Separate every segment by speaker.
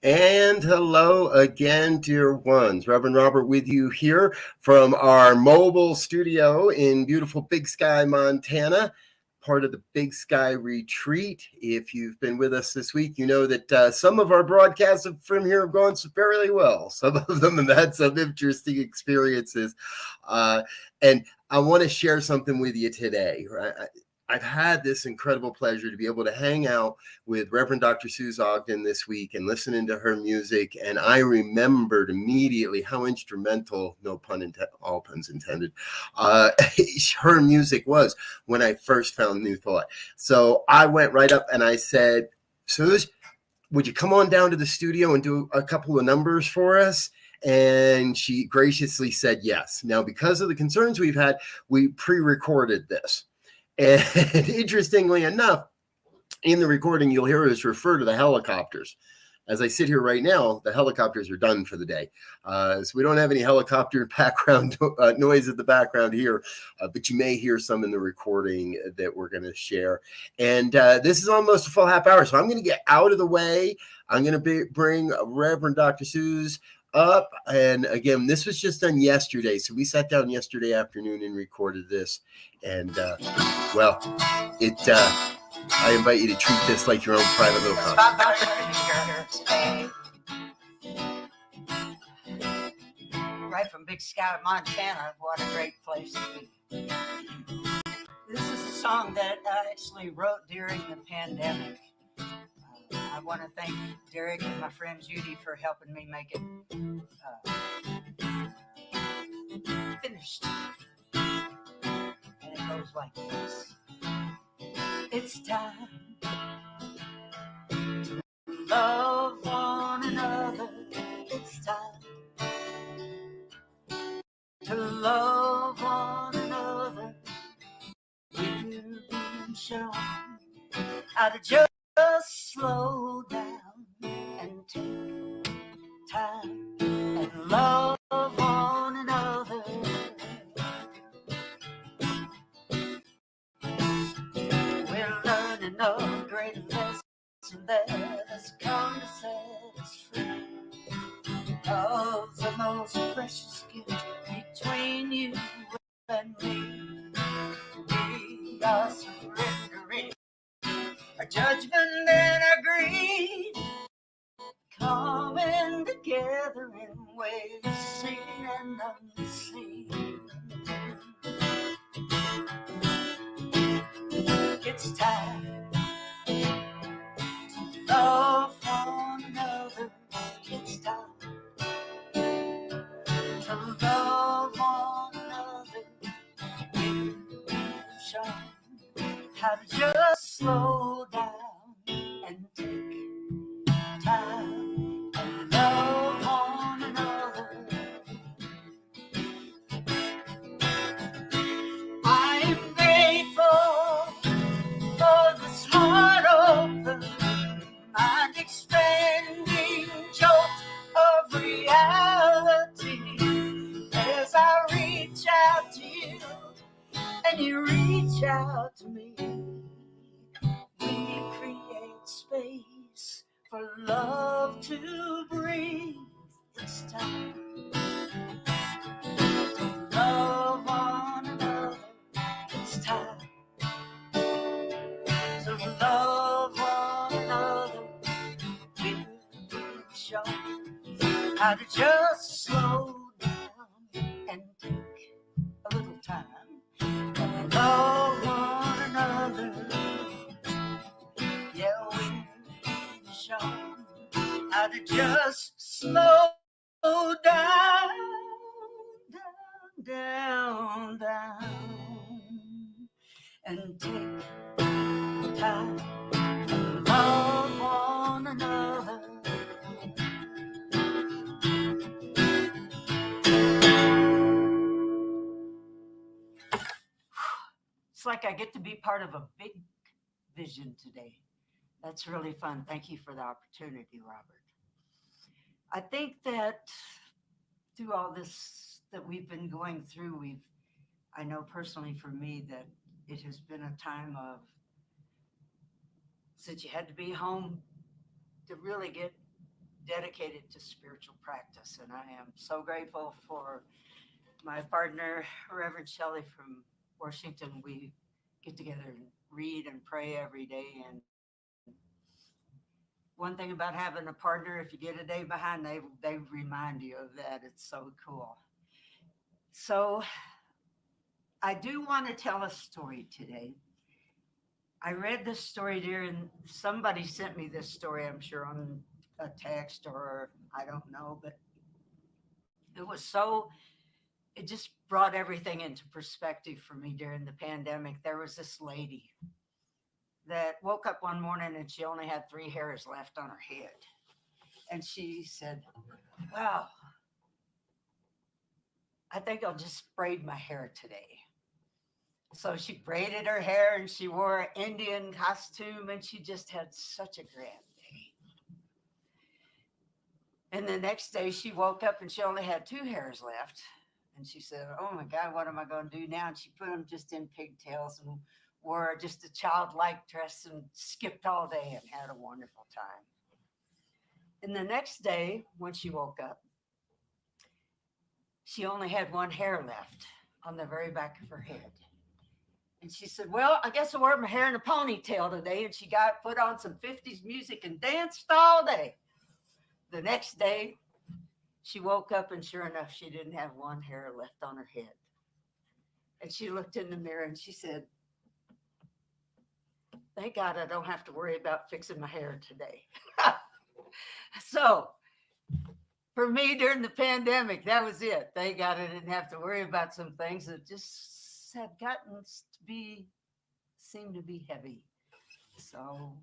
Speaker 1: And hello again, dear ones. Reverend Robert with you here from our mobile studio in beautiful Big Sky, Montana, part of the Big Sky Retreat. If you've been with us this week, you know that some of our broadcasts from here have gone fairly well. Some of them have had some interesting experiences. And I want to share something with you today. I've had this incredible pleasure to be able to hang out with Reverend Dr. Suz Ogden this week and listening to her music. And I remembered immediately how instrumental, all puns intended, her music was when I first found New Thought. So I went right up and I said, Suz, would you come on down to the studio and do a couple of numbers for us? And she graciously said yes. Now, because of the concerns we've had, we pre-recorded this. And interestingly enough, in the recording, you'll hear us refer to the helicopters. As I sit here right now, the helicopters are done for the day. So we don't have any helicopter background noise in the background here, but you may hear some in the recording that we're going to share. And this is almost a full half hour, so I'm going to get out of the way. I'm going to bring Reverend Dr. Suz up. And again, this was just done yesterday. So we sat down yesterday afternoon and recorded this. And I invite you to treat this like your own private little concert.
Speaker 2: Right from Big Sky, Montana. What a great place to be. This is a song that I actually wrote during the pandemic. I want to thank Derek and my friend Judy for helping me make it finished. And it goes like this. It's time to love one another. It's time to love one another. We're being shown how to just slow down and take time and love one another. We're learning a great lesson that has come to set us free of the most precious gift between you and me. We are surrendering our judgment and our greed, coming together in ways seen and unseen. It's time to love one another. It's time to love one another. We've shown how to just slow down and take time and love one another. I am grateful for this heart open, mind expanding jolt of reality as I reach out to you and you reach out to me. We create space for love to breathe. It's time to love one another. It's time to love one another. We've shown how to just slow down and take a little time and love one another. Yeah, we've shown how to just slow down, and take time and love one another. It's like I get to be part of a big vision today. That's really fun. Thank you for the opportunity, Robert. I think that through all this that we've been going through, I know personally for me that it has been a time of, since you had to be home to really get dedicated to spiritual practice. And I am so grateful for my partner, Reverend Shelley from Washington. We get together and read and pray every day. And one thing about having a partner, if you get a day behind, they remind you of that. It's so cool. So I do want to tell a story today. I read this story here, and somebody sent me this story, I'm sure, on a text or I don't know, but it was so, it just brought everything into perspective for me during the pandemic. There was this lady that woke up one morning and she only had 3 hairs left on her head. And she said, wow, I think I'll just braid my hair today. So she braided her hair and she wore an Indian costume and she just had such a grand day. And the next day she woke up and she only had 2 hairs left. And she said, oh my God, what am I going to do now? And she put them just in pigtails and wore just a childlike dress and skipped all day and had a wonderful time. And the next day when she woke up, she only had 1 hair left on the very back of her head. And she said, well, I guess I'll wear my hair in a ponytail today. And she put on some 50s music and danced all day. The next day, she woke up and sure enough, she didn't have 1 hair left on her head. And she looked in the mirror and she said, thank God I don't have to worry about fixing my hair today. So for me during the pandemic, that was it. Thank God I didn't have to worry about some things that just had gotten to be, seemed to be heavy. So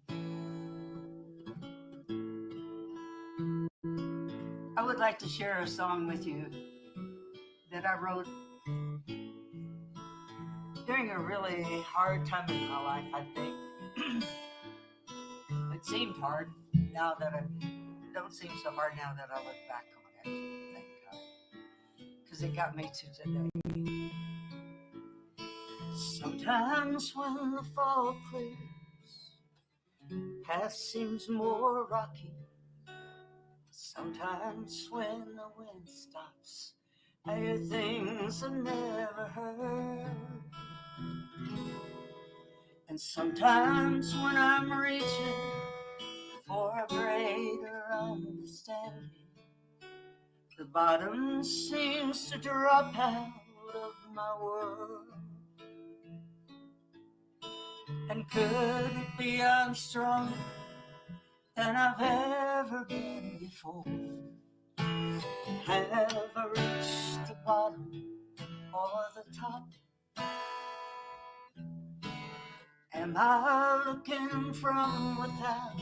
Speaker 2: I would like to share a song with you that I wrote during a really hard time in my life, I think. It seemed hard now that it don't seem so hard now that I look back on it. Thank God. Because it got me to today. Sometimes when the fog clears, path seems more rocky. Sometimes when the wind stops, I hear things I never heard. And sometimes when I'm reaching for a greater understanding, the bottom seems to drop out of my world. And could it be I'm stronger than I've ever been before? Have I reached the bottom or the top? Am I looking from without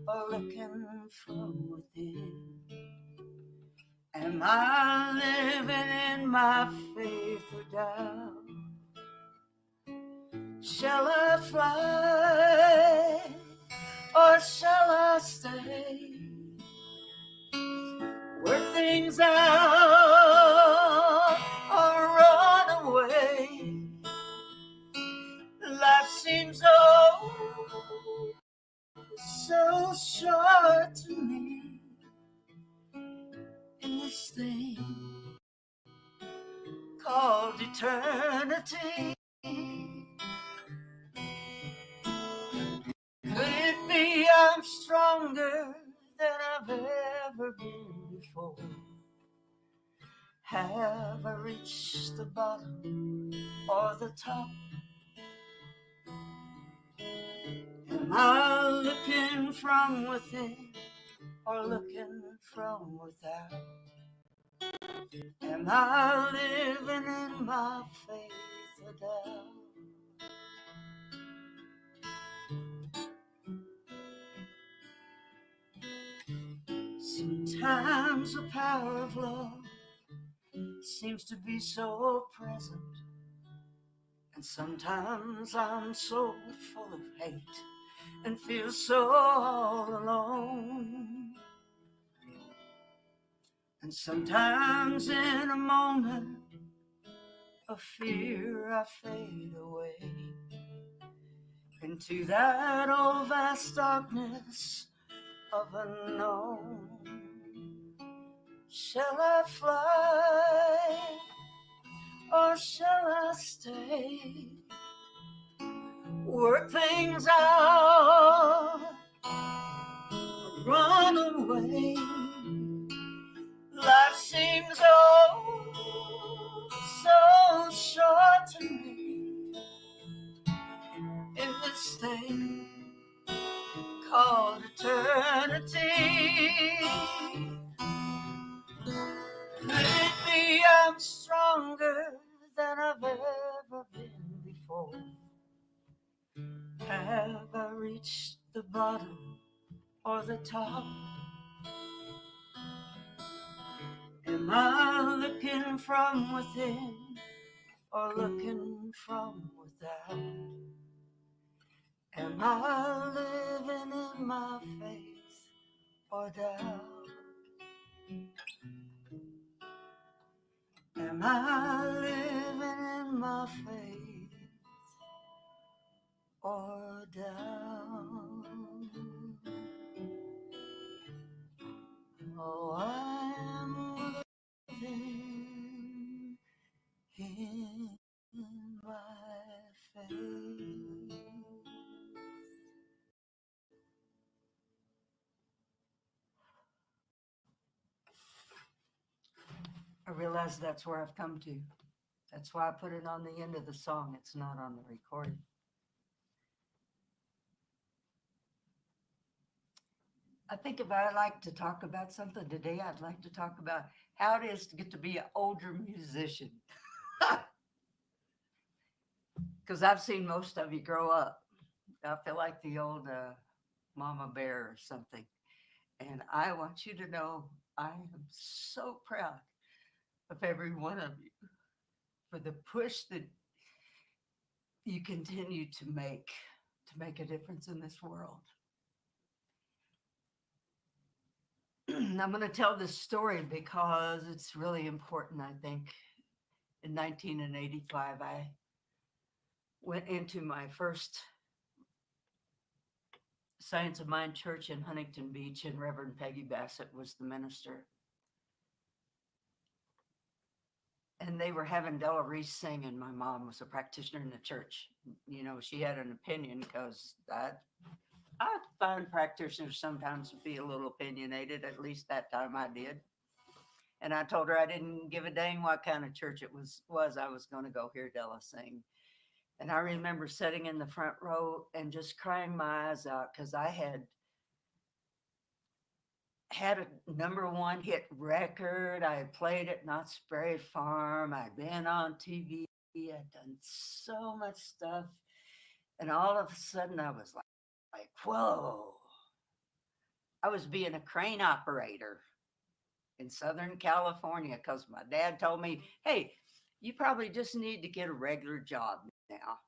Speaker 2: or looking from within? Am I living in my faith or doubt? Shall I fly or shall I stay? Work things out or run away? Life seems so short to me in this thing called eternity. Could it be I'm stronger than I've ever been before? Have I reached the bottom or the top? Am I looking from within or looking from without? Am I living in my faith or doubt? Sometimes the power of love seems to be so present, and sometimes I'm so full of hate and feel so all alone. And sometimes in a moment of fear I fade away into that old vast darkness of unknown. Shall I fly or shall I stay? Work things out, run away. Life seems oh so short to me in this thing called eternity. Could it be I'm stronger than I've ever been before? Have I reached the bottom or the top? Am I looking from within or looking from without? Am I living in my faith or doubt? Am I living in my faith or doubt? Oh, I am living in my faith. I realize that's where I've come to. That's why I put it on the end of the song. It's not on the recording. I think if I like to talk about something today, I'd like to talk about how it is to get to be an older musician. Because I've seen most of you grow up. I feel like the old mama bear or something. And I want you to know I am so proud of every one of you for the push that you continue to make a difference in this world. I'm going to tell this story because it's really important, I think. In 1985, I went into my first Science of Mind church in Huntington Beach, and Reverend Peggy Bassett was the minister. And they were having Della Reese sing, and my mom was a practitioner in the church. You know, she had an opinion because I find practitioners sometimes to be a little opinionated. At least that time I did. And I told her I didn't give a dang what kind of church it was. I was going to go hear Della sing. And I remember sitting in the front row and just crying my eyes out because I had a #1 hit record. I had played at Knott's Berry Farm. I'd been on TV. I'd done so much stuff. And all of a sudden I was like, whoa. I was being a crane operator in Southern California because my dad told me, hey, you probably just need to get a regular job now.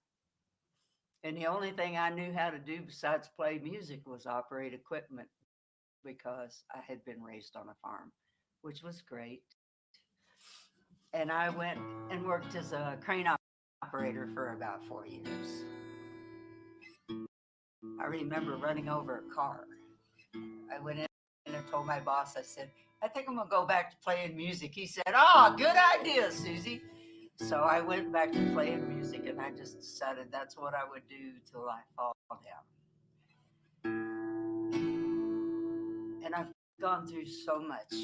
Speaker 2: And the only thing I knew how to do besides play music was operate equipment because I had been raised on a farm, which was great. And I went and worked as a crane operator for about 4 years. I remember running over a car. I went in and told my boss, I said, I think I'm going to go back to playing music. He said, oh, good idea, Susie. So I went back to playing music, and I just decided that's what I would do till I fall down. And I've gone through so much.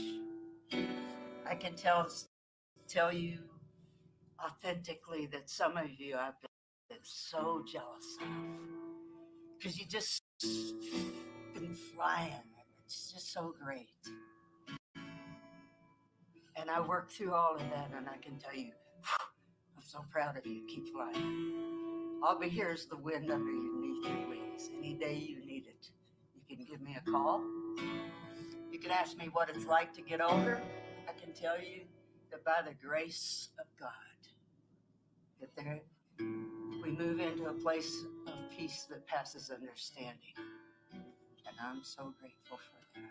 Speaker 2: I can tell you authentically that some of you I've been so jealous of because you just been flying, and it's just so great. And I worked through all of that, and I can tell you, I'm so proud of you. Keep flying. I'll be here as the wind underneath your wings. Any day you need it, you can give me a call. You can ask me what it's like to get older. I can tell you that by the grace of God, that we move into a place of peace that passes understanding. And I'm so grateful for that.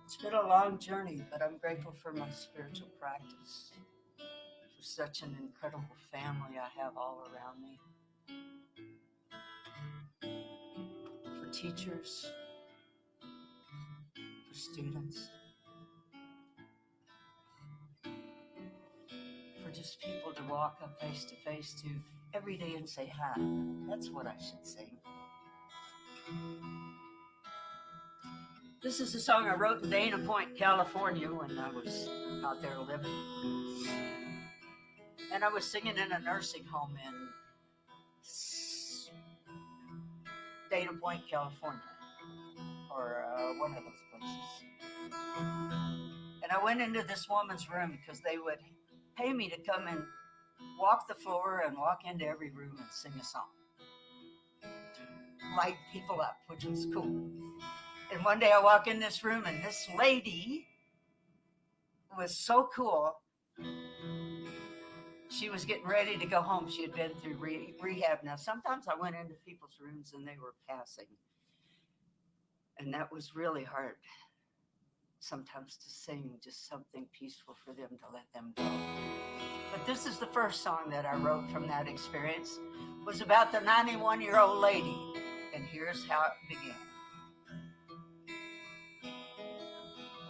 Speaker 2: It's been a long journey, but I'm grateful for my spiritual practice, for such an incredible family I have all around me, for teachers, for students, for just people to walk up face to face to every day and say hi. That's what I should sing. This is a song I wrote in Dana Point, California when I was out there living. And I was singing in a nursing home in Dana Point, California, or one of those places. And I went into this woman's room because they would pay me to come and walk the floor and walk into every room and sing a song. Light people up, which was cool. And one day I walk in this room and this lady was so cool. She was getting ready to go home. She had been through rehab. Now, sometimes I went into people's rooms and they were passing. And that was really hard sometimes to sing just something peaceful for them to let them go. But this is the first song that I wrote from that experience. It was about the 91-year-old lady. And here's how it began.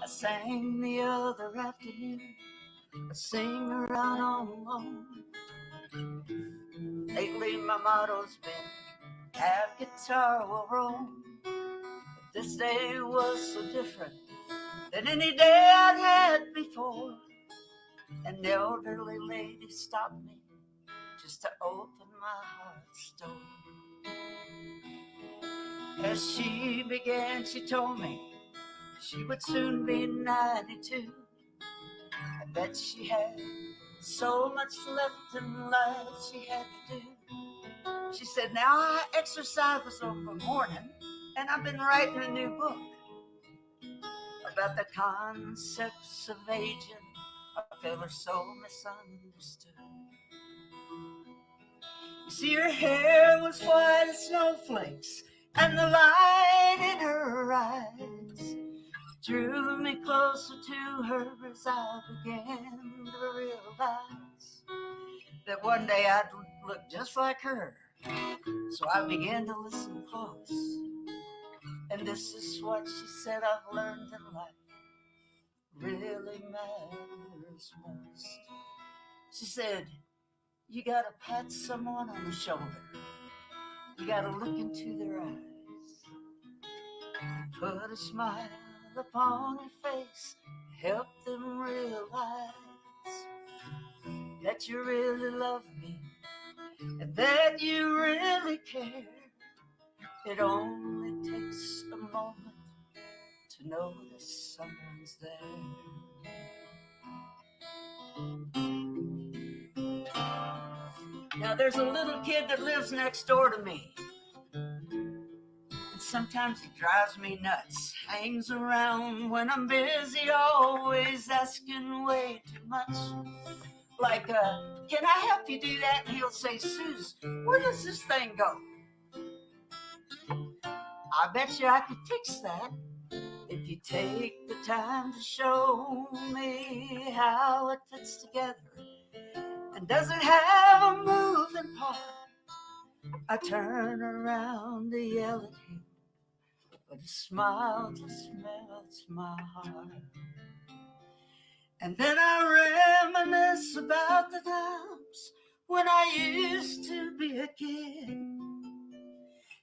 Speaker 2: I sang the other afternoon, I sing around all alone. Lately my motto's been, have guitar will roam. But this day was so different than any day I'd had before. An elderly lady stopped me just to open my heart's door. As she began, she told me she would soon be 92, and that she had so much left in life she had to do. She said, now I exercise over morning, and I've been writing a new book about the concepts of aging. I feel her so misunderstood. You see, her hair was white as snowflakes, and the light in her eyes drew me closer to her as I began to realize that one day I'd look just like her. So I began to listen close. And this is what she said I've learned in life really matters most. She said, you gotta pat someone on the shoulder. You gotta look into their eyes. Put a smile upon your face. Help them realize that you really love me and that you really care. It only takes a moment to notice someone's there. Now there's a little kid that lives next door to me. And sometimes he drives me nuts. Hangs around when I'm busy, always asking way too much. Like, can I help you do that? And he'll say, Suz, where does this thing go? I bet you I could fix that if you take the time to show me how it fits together and doesn't have a moving part. I turn around to yell at him, but a smile just melts my heart. And then I reminisce about the times when I used to be a kid,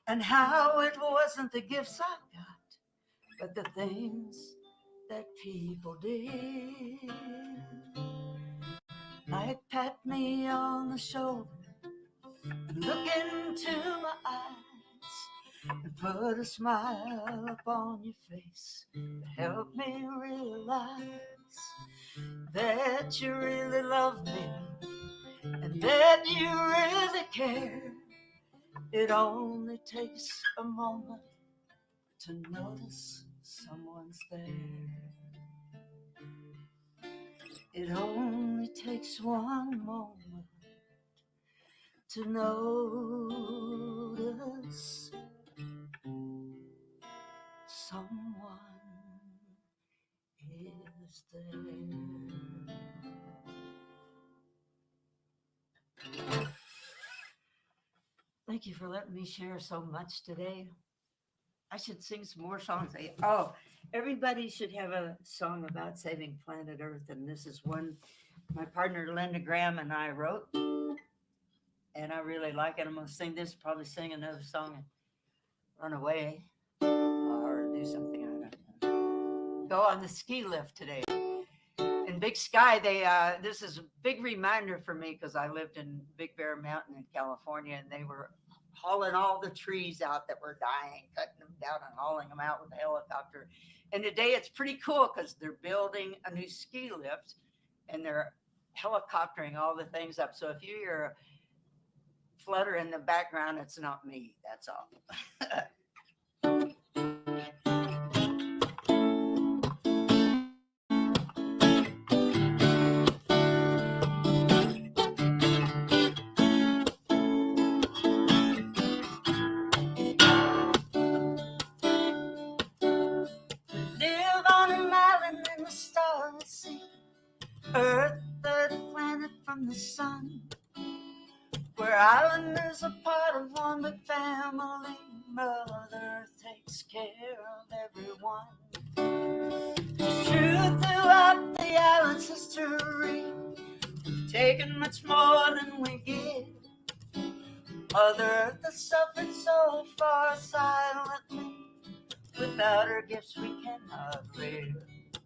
Speaker 2: and how it wasn't the gifts I got, but the things that people did. Like pat me on the shoulder and look into my eyes and put a smile upon your face. Help me realize that you really love me and that you really care. It only takes a moment to notice someone's there. It only takes one moment to notice someone is there. Thank you for letting me share so much today. I should sing some more songs. Oh, everybody should have a song about saving planet Earth, and this is one my partner Linda Graham and I wrote, and I really like it. I'm gonna sing this, probably sing another song and run away or do something. I don't know. Go on the ski lift today. In Big Sky, this is a big reminder for me because I lived in Big Bear Mountain in California, and they were hauling all the trees out that were dying, cutting them down and hauling them out with a helicopter. And today it's pretty cool because they're building a new ski lift and they're helicoptering all the things up. So if you hear a flutter in the background, it's not me. That's all. Live on an island in the starry sea, Earth, third planet from the sun, where islanders are part of one big family. Mother Earth takes care of everyone. True throughout the island's history, we've taken much more than we give. Mother Earth has suffered so far silently. Without her gifts we cannot live.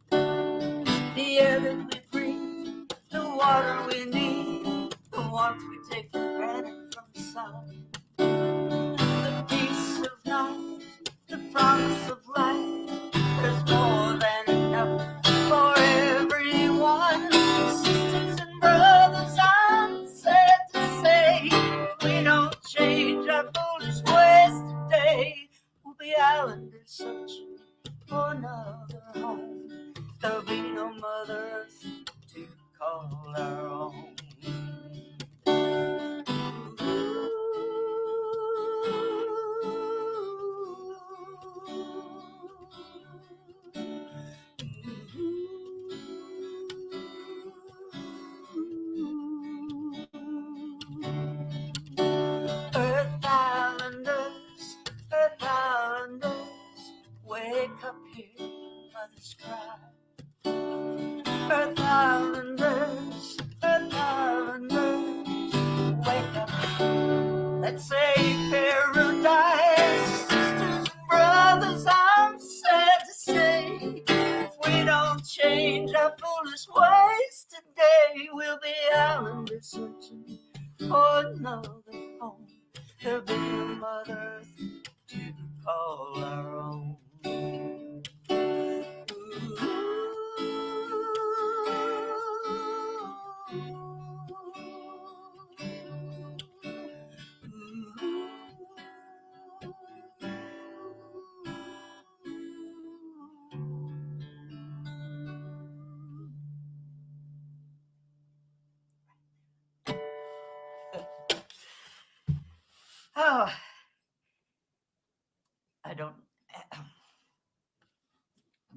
Speaker 2: The air that we breathe, the water we need, the warmth we take for granted from the sun, the peace of night, the promise of life. There's more than enough for everyone. Sisters and brothers, I'm sad to say, if we don't change our foolish ways today, we'll be islanders searching for another home. There'll be no Mother Earth to call our own. Earth Islanders, wake up here, mothers cry. Earth Islanders, wake up. Let's save paradise. Sisters and brothers, I'm sad to say, if we don't change our foolish ways today, we'll be islanders searching for another home. There'll be no Mother Earth to call our own. Oh, I don't. I'm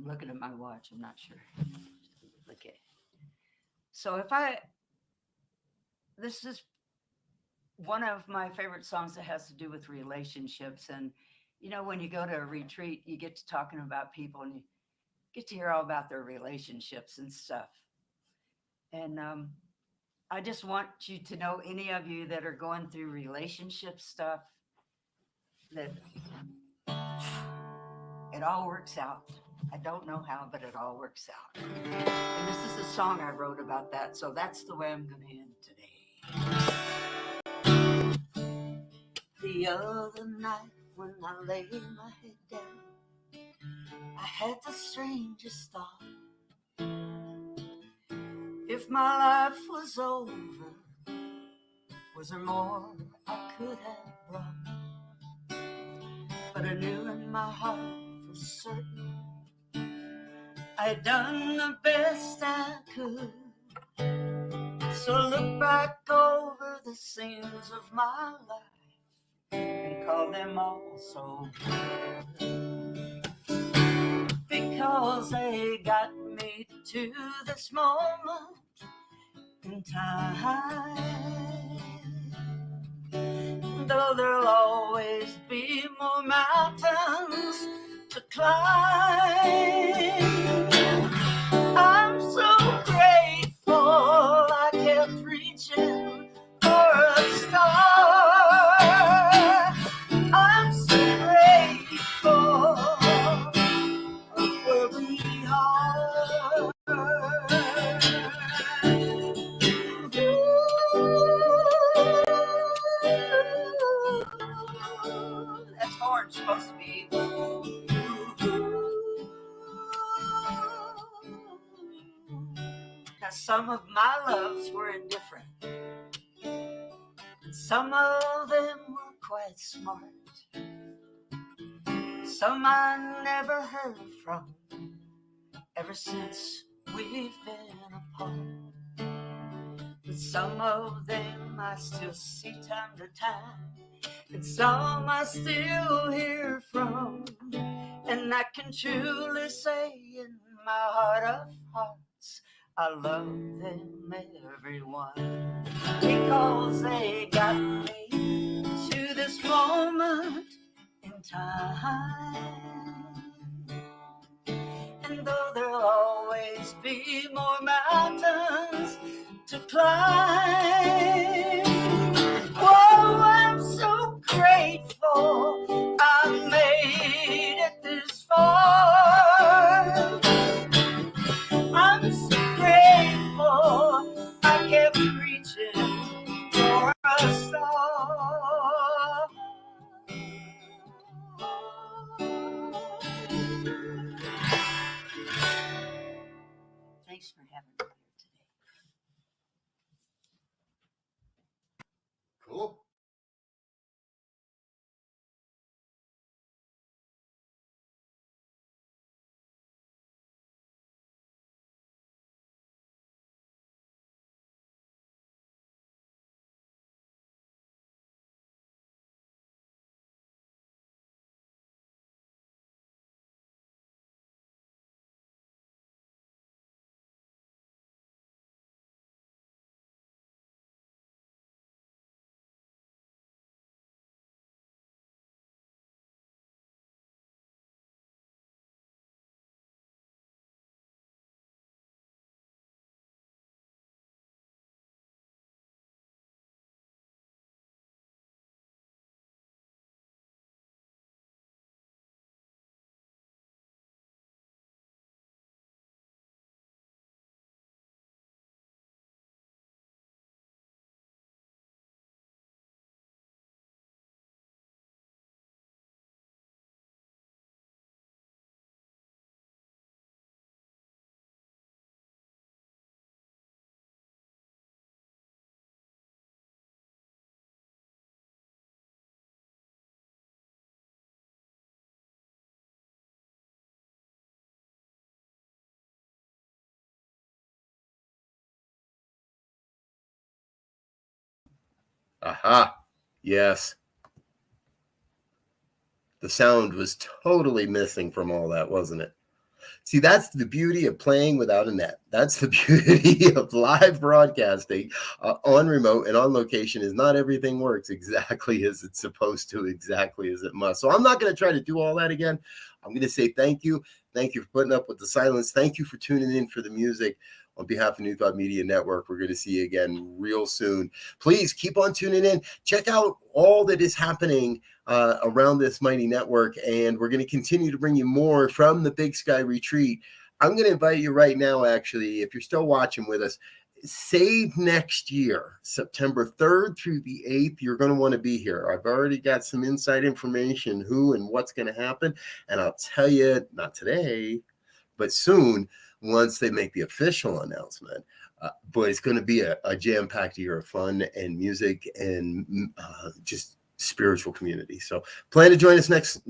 Speaker 2: looking at my watch. I'm not sure. Okay. So this is one of my favorite songs that has to do with relationships. And, you know, when you go to a retreat, you get to talking about people and you get to hear all about their relationships and stuff. And I just want you to know, any of you that are going through relationship stuff, that it all works out. I don't know how, but it all works out. And this is a song I wrote about that. So that's the way I'm going to end today. The other night when I laid my head down, I had the strangest thought. If my life was over, was there more I could have brought? But I knew in my heart for certain I had done the best I could. So look back over the scenes of my life and call them all so good, because they got me to this moment in time. Though there'll always be more mountains climb. I'm so grateful I kept reaching for a star. I'm so grateful of where we are. That's horn supposed to be. Now some of my loves were indifferent, and some of them were quite smart. Some I never heard from ever since we've been apart. But some of them I still see time to time, and some I still hear from. And I can truly say in my heart of hearts, I love them, everyone, because they got me to this moment in time. And though there'll always be more mountains to climb, oh, I'm so grateful I made it this far. I'm so grateful I kept reaching for a star. Thanks for having me here today.
Speaker 1: Cool. Aha. Yes. The sound was totally missing from all that, wasn't it? See, that's the beauty of playing without a net. That's the beauty of live broadcasting on remote and on location is not everything works exactly as it's supposed to, exactly as it must. So I'm not going to try to do all that again. I'm going to say thank you. Thank you for putting up with the silence. Thank you for tuning in for the music. On behalf of New Thought Media Network, we're going to see you again real soon. Please keep on tuning in. Check out all that is happening around this mighty network, and we're going to continue to bring you more from the Big Sky Retreat. I'm going to invite you right now, actually, if you're still watching with us, save next year, September 3rd through the 8th. You're going to want to be here. I've already got some inside information, who and what's going to happen, and I'll tell you, not today, but soon, once they make the official announcement. But it's going to be a jam-packed year of fun and music and just spiritual community. So plan to join us next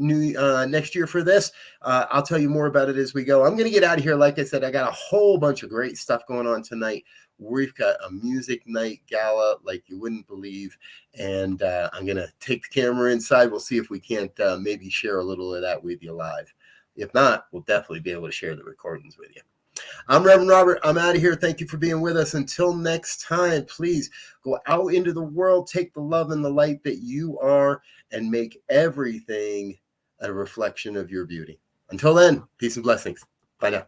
Speaker 1: year for this. I'll tell you more about it as we go. I'm going to get out of here. Like I said, I got a whole bunch of great stuff going on tonight. We've got a music night gala like you wouldn't believe. And I'm going to take the camera inside. We'll see if we can't maybe share a little of that with you live. If not, we'll definitely be able to share the recordings with you. I'm Reverend Robert. I'm out of here. Thank you for being with us. Until next time, please go out into the world, take the love and the light that you are, and make everything a reflection of your beauty. Until then, peace and blessings. Bye now.